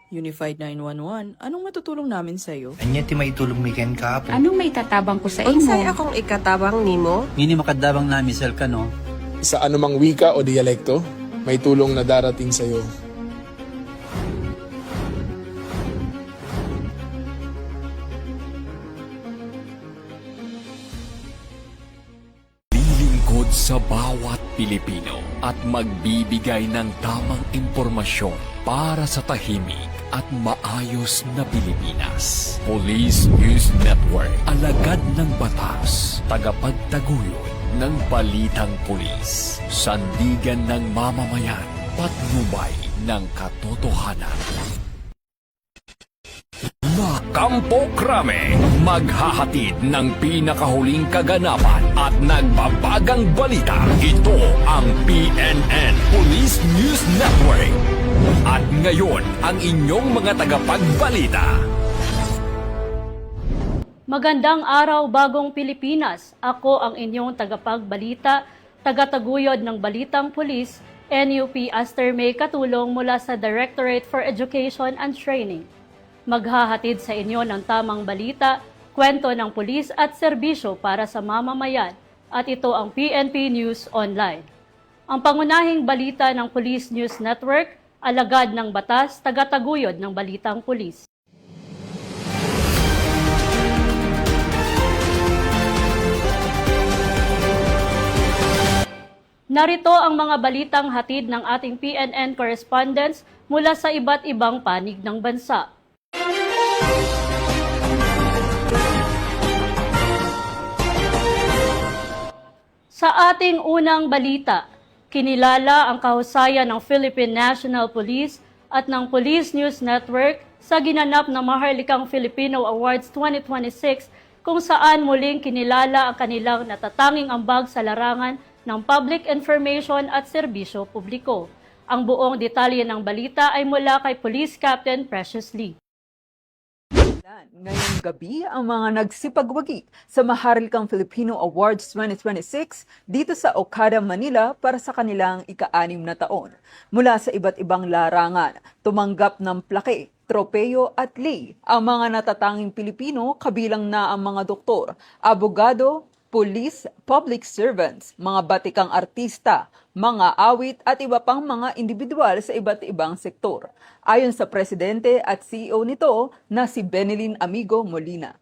Unified 911, anong matutulong namin sa'yo? Anya ti maitulong mi ken kapo. Anong may tatabang ko sa Unsay imo? akong ikatabang nimo? Ngini makadabang na misal ka no. Sa anumang wika o dialekto, may tulong na darating sa iyo. Lilingkod sa bawat Pilipino at magbibigay ng tamang impormasyon para sa tahimik at maayos na Pilipinas. Police News Network, alagad ng batas, tagapagtaguyod ng balitang pulis, sandigan ng mamamayan, patnubay ng katotohanan. Kampo Krame, maghahatid ng pinakahuling kaganapan at nagbabagang balita. Ito ang PNN Police News Network. At ngayon, ang inyong mga tagapagbalita. Magandang araw, Bagong Pilipinas. Ako ang inyong tagapagbalita, tagataguyod ng Balitang Pulis, NUP Aster May Katulong mula sa Directorate for Education and Training. Maghahatid sa inyo ng tamang balita, kwento ng pulis at serbisyo para sa mamamayan, at ito ang PNP News Online. Ang pangunahing balita ng Police News Network, alagad ng batas, tagataguyod ng Balitang Pulis. Narito ang mga balitang hatid ng ating PNN correspondents mula sa iba't ibang panig ng bansa. Sa ating unang balita, kinilala ang kahusayan ng Philippine National Police at ng Police News Network sa ginanap na Maharlikang Filipino Awards 2026 kung saan muling kinilala ang kanilang natatanging ambag sa larangan ng public information at serbisyo publiko. Ang buong detalye ng balita ay mula kay Police Captain Precious Lee. Ngayong gabi ang mga nagsipagwagi sa Maharlikang Filipino Awards 2026 dito sa Okada, Manila para sa kanilang ika-6 na taon. Mula sa iba't ibang larangan, tumanggap ng plake, tropeyo at lei ang mga natatanging Pilipino kabilang na ang mga doktor, abogado, pulis, public servants, mga batikang artista, mga awit at iba pang mga individual sa iba't ibang sektor. Ayon sa presidente at CEO nito na si Benilyn Amigo Molina.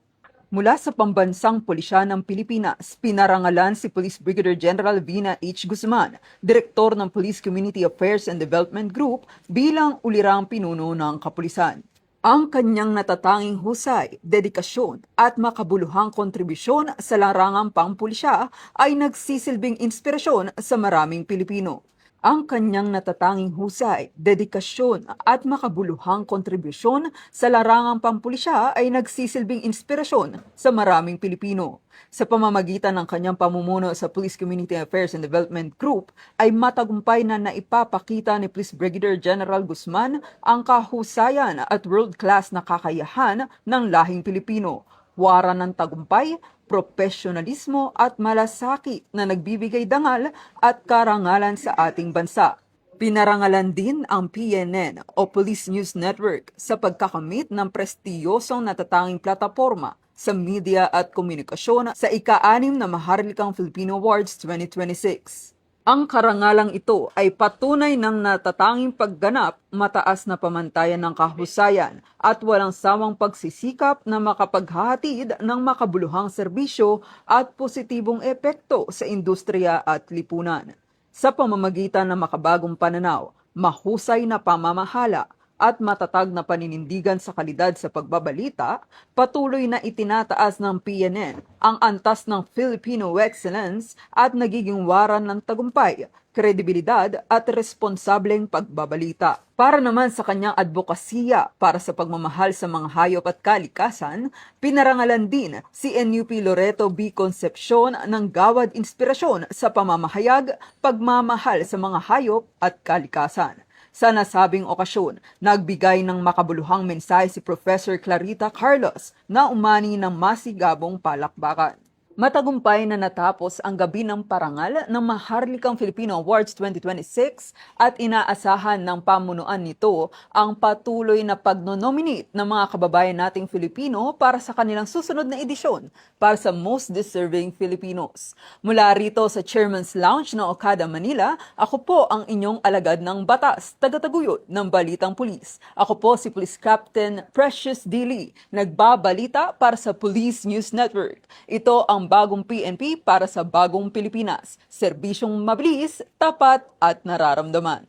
Mula sa Pambansang Pulisya ng Pilipinas, pinarangalan si Police Brigadier General Vina H. Guzman, Direktor ng Police Community Affairs and Development Group bilang ulirang pinuno ng kapulisan. Ang kanyang natatanging husay, dedikasyon at makabuluhang kontribusyon sa larangang pampulisya ay nagsisilbing inspirasyon sa maraming Pilipino. Ang kanyang natatanging husay, dedikasyon at makabuluhang kontribusyon sa larangang pampulisya ay nagsisilbing inspirasyon sa maraming Pilipino. Sa pamamagitan ng kanyang pamumuno sa Police Community Affairs and Development Group ay matagumpay na naipapakita ni Police Brigadier General Guzman ang kahusayan at world-class na kakayahan ng lahing Pilipino. Wara ng tagumpay, profesionalismo at malasakit na nagbibigay dangal at karangalan sa ating bansa. Pinarangalan din ang PNN o Police News Network sa pagkakamit ng prestiyosong natatanging plataporma sa media at komunikasyon sa ika-6 na Maharlikang Filipino Awards 2026. Ang karangalang ito ay patunay ng natatanging pagganap, mataas na pamantayan ng kahusayan at walang sawang pagsisikap na makapaghahatid ng makabuluhang serbisyo at positibong epekto sa industriya at lipunan. Sa pamamagitan ng makabagong pananaw, mahusay na pamamahala, at matatag na paninindigan sa kalidad sa pagbabalita, patuloy na itinataas ng PNN ang antas ng Filipino excellence at nagiging waran ng tagumpay, kredibilidad at responsableng pagbabalita. Para naman sa kanyang advokasya para sa pagmamahal sa mga hayop at kalikasan, pinarangalan din si NUP Loreto B. Concepcion ng Gawad Inspirasyon sa pamamahayag, pagmamahal sa mga hayop at kalikasan. Sa nasabing okasyon, nagbigay ng makabuluhang mensahe si Professor Clarita Carlos na umani ng masigabong palakbakan. Matagumpay na natapos ang gabi ng parangal ng Maharlikang Filipino Awards 2026 at inaasahan ng pamunuan nito ang patuloy na pagnonominate ng mga kababayan nating Filipino para sa kanilang susunod na edisyon para sa Most Deserving Filipinos. Mula rito sa Chairman's Lounge ng Okada, Manila, ako po ang inyong alagad ng batas, tagataguyod ng Balitang Pulis. Ako po si Police Captain Precious Dili, nagbabalita para sa Police News Network. Ito ang bagong PNP para sa bagong Pilipinas. Serbisyong mabilis, tapat at nararamdaman.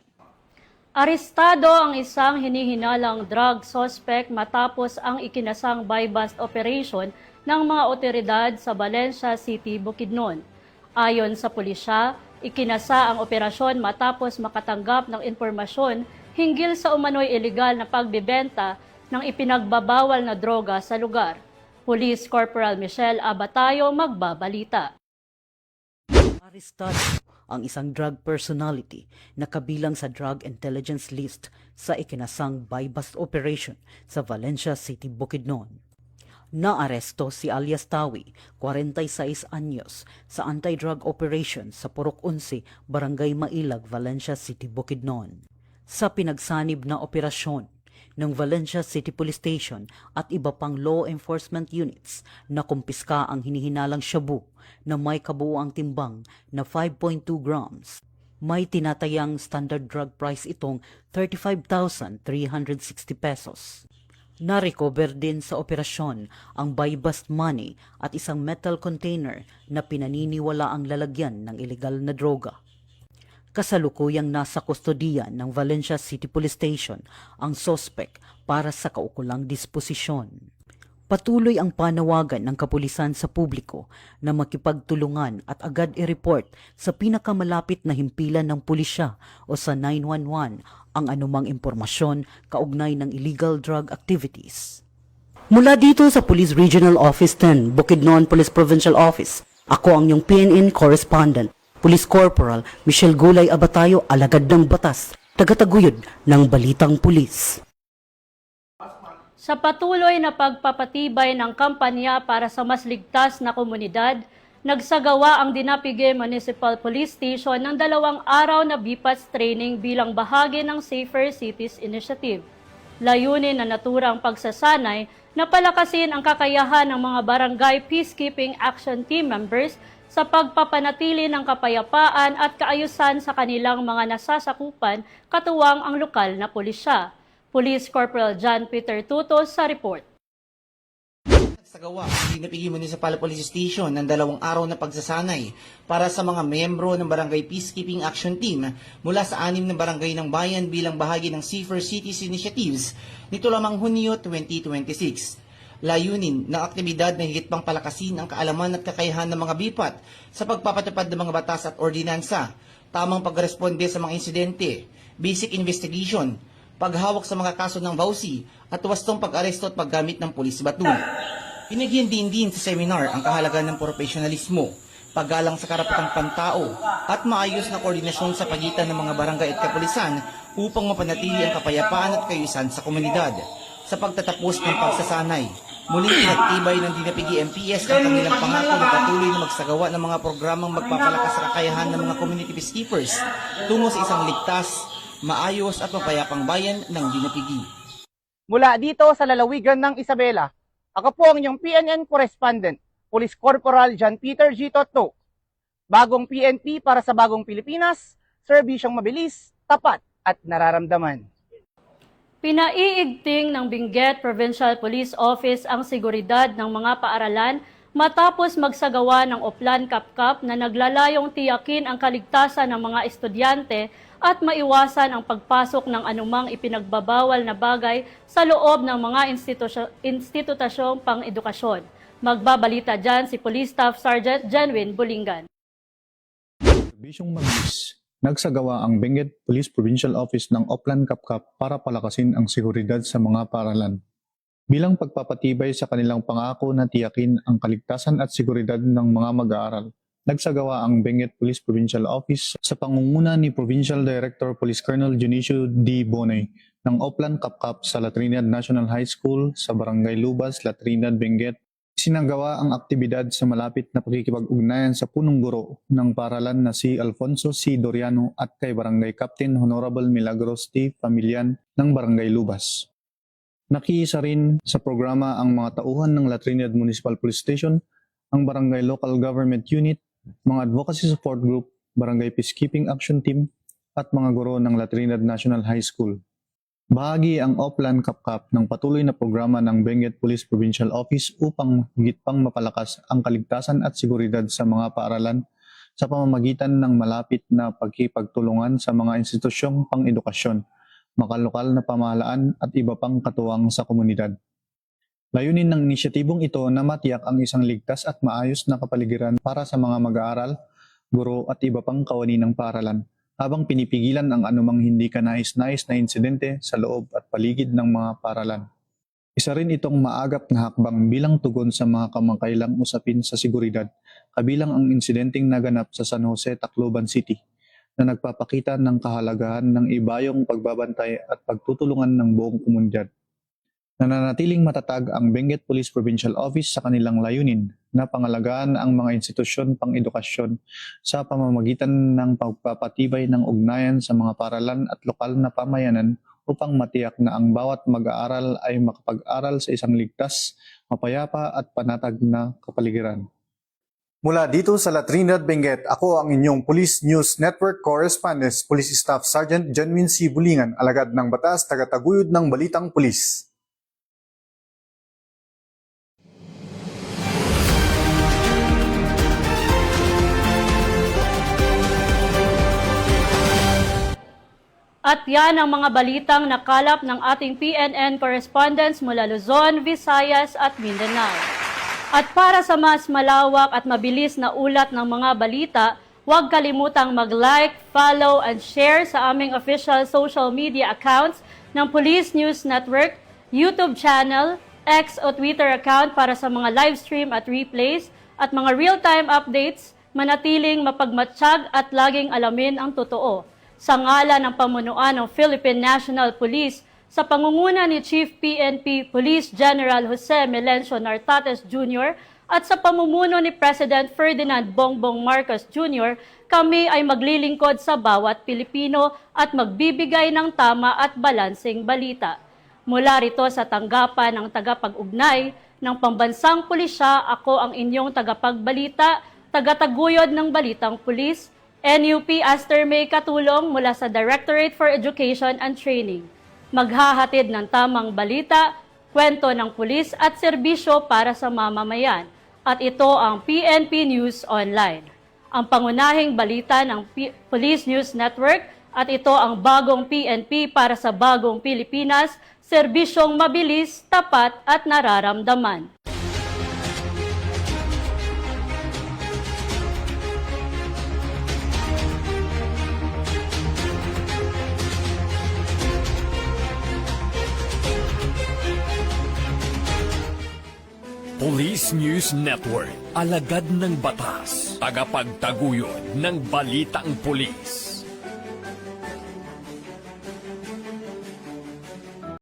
Arestado ang isang hinihinalang drug suspect matapos ang ikinasang buy-bust operation ng mga otoridad sa Valencia City, Bukidnon. Ayon sa pulisya, ikinasa ang operasyon matapos makatanggap ng impormasyon hinggil sa umano'y ilegal na pagbebenta ng ipinagbabawal na droga sa lugar. Police Corporal Michelle Abatayo magbabalita. Arestado ang isang drug personality na kabilang sa drug intelligence list sa ikinasang buy-bust operation sa Valencia City, Bukidnon. Naaresto si alias Tawi, 46 anyos, sa anti-drug operation sa Purok 11, Barangay Mailag, Valencia City, Bukidnon. Sa pinagsanib na operasyon ng Valencia City Police Station at iba pang law enforcement units, nakumpiska ang hinihinalang shabu na may kabuuang timbang na 5.2 grams. May tinatayang standard drug price itong 35,360 pesos. Na-recover din sa operasyon ang buy-bust money at isang metal container na pinaniniwala ang lalagyan ng ilegal na droga. Kasalukuyang nasa kustodiya ng Valencia City Police Station ang sospek para sa kaukulang disposisyon. Patuloy ang panawagan ng kapulisan sa publiko na makipagtulungan at agad i-report sa pinakamalapit na himpilan ng pulisya o sa 911 ang anumang impormasyon kaugnay ng illegal drug activities. Mula dito sa Police Regional Office 10, Bukidnon Police Provincial Office, ako ang iyong PNN correspondent, Police Corporal Michelle Gulay Abatayo, alagad ng batas, tagataguyod ng Balitang Pulis. Sa patuloy na pagpapatibay ng kampanya para sa mas ligtas na komunidad, nagsagawa ang Dinapige Municipal Police Station ng 2 araw na BPATS training bilang bahagi ng Safer Cities Initiative. Layunin na naturang pagsasanay na palakasin ang kakayahan ng mga barangay Peacekeeping Action Team members sa pagpapanatili ng kapayapaan at kaayusan sa kanilang mga nasasakupan katuwang ang lokal na pulisya. Police Corporal John Peter Tutos sa report. Nagsagawa ang Dinapige Municipal Police Station ng 2 araw na pagsasanay para sa mga miyembro ng Barangay Peacekeeping Action Team mula sa 6 na barangay ng bayan bilang bahagi ng Safer Cities Initiatives nito lamang Hunyo 2026. Layunin ng aktibidad na higit pang palakasin ang kaalaman at kakayahan ng mga bipat sa pagpapatupad ng mga batas at ordinansa, tamang pagresponde sa mga insidente, basic investigation, paghawak sa mga kaso ng vowsy at wastong pag-aresto at paggamit ng pulis baton. Pinagyan din sa seminar ang kahalagan ng profesionalismo, paggalang sa karapatang pantao at maayos na koordinasyon sa pagitan ng mga barangay at kapulisan upang mapanatili ang kapayapaan at kaayusan sa komunidad. Sa pagtatapos ng pagsasanay, muling pinagtibay ng Dinapige MPS ang kanilang pangako na patuloy na magsagawa ng mga programang magpapalakas sa kakayahan ng mga community peacekeepers tungo sa isang ligtas, maayos at mapayapang bayan ng Dinapige. Mula dito sa lalawigan ng Isabela, ako po ang inyong PNN correspondent, Police Corporal John Peter G. Totto. Bagong PNP para sa bagong Pilipinas, serbisyong mabilis, tapat at nararamdaman. Pinaiigting ng Benguet Provincial Police Office ang seguridad ng mga paaralan matapos magsagawa ng Oplan Kapkap na naglalayong tiyakin ang kaligtasan ng mga estudyante at maiwasan ang pagpasok ng anumang ipinagbabawal na bagay sa loob ng mga institutasyong pang-edukasyon. Magbabalita dyan si Police Staff Sergeant Jenwin Bulingan. Serbisyong mabilis, nagsagawa ang Benguet Police Provincial Office ng Oplan Kapkap para palakasin ang seguridad sa mga paaralan. Bilang pagpapatibay sa kanilang pangako na tiyakin ang kaligtasan at seguridad ng mga mag-aaral, nagsagawa ang Benguet Police Provincial Office sa pangunguna ni Provincial Director Police Colonel Junicio D. Bonay ng Oplan Kapkap sa La Trinidad National High School sa Barangay Lubas, La Trinidad, Benguet Sinagawa ang aktibidad sa malapit na pakikipag-ugnayan sa punong guro ng paaralan na si Alfonso C. Doriano at kay Barangay Captain Honorable Milagros T. Familian ng Barangay Lubas. Nakiisa rin sa programa ang mga tauhan ng La Trinidad Municipal Police Station, ang Barangay Local Government Unit, mga Advocacy Support Group, Barangay Peacekeeping Action Team, at mga guro ng La Trinidad National High School. Bahagi ang Oplan Kapkap ng patuloy na programa ng Benguet Police Provincial Office upang higit pang mapalakas ang kaligtasan at seguridad sa mga paaralan sa pamamagitan ng malapit na pagkipagtulungan sa mga institusyong pang-edukasyon, makalokal na pamahalaan at iba pang katuwang sa komunidad. Layunin ng inisyatibong ito na matiyak ang isang ligtas at maayos na kapaligiran para sa mga mag-aaral, guro at iba pang kawani ng paaralan, habang pinipigilan ang anumang hindi kanais-nais na insidente sa loob at paligid ng mga paaralan. Isa rin itong maagap na hakbang bilang tugon sa mga kamakailang usapin sa seguridad, kabilang ang insidenteng naganap sa San Jose, Tacloban City, na nagpapakita ng kahalagahan ng ibayong pagbabantay at pagtutulungan ng buong komunidad. Nananatiling matatag ang Benguet Police Provincial Office sa kanilang layunin na pangalagaan ang mga institusyon pang-edukasyon sa pamamagitan ng pagpapatibay ng ugnayan sa mga paaralan at lokal na pamayanan upang matiyak na ang bawat mag-aaral ay makapag-aral sa isang ligtas, mapayapa at panatag na kapaligiran. Mula dito sa La Trinidad, Benguet, ako ang inyong Police News Network Correspondent, Police Staff Sergeant Jenwin C. Bulingan, alagad ng batas, tagataguyod ng Balitang Pulis. At yan ang mga balitang nakalap ng ating PNN correspondents mula Luzon, Visayas at Mindanao. At para sa mas malawak at mabilis na ulat ng mga balita, huwag kalimutang mag-like, follow, and share sa aming official social media accounts ng Police News Network, YouTube channel, X o Twitter account para sa mga live stream at replays at mga real-time updates, manatiling mapagmatsyag at laging alamin ang totoo. Sa ngalan ng pamunuan ng Philippine National Police, sa pangunguna ni Chief PNP Police General Jose Melencio Nartates Jr. at sa pamumuno ni President Ferdinand Bongbong Marcos Jr., kami ay maglilingkod sa bawat Pilipino at magbibigay ng tama at balanseng balita. Mula rito sa tanggapan ng tagapag-ugnay ng Pambansang Pulisya, ako ang inyong tagapagbalita, tagataguyod ng Balitang Pulis, NUP Aster May Katulong mula sa Directorate for Education and Training. Maghahatid ng tamang balita, kwento ng pulis at serbisyo para sa mamamayan. At ito ang PNP News Online. Ang pangunahing balita ng Police News Network at ito ang bagong PNP para sa bagong Pilipinas, serbisyong mabilis, tapat at nararamdaman. Police News Network, alagad ng batas, tagapagtaguyod ng Balitang Pulis.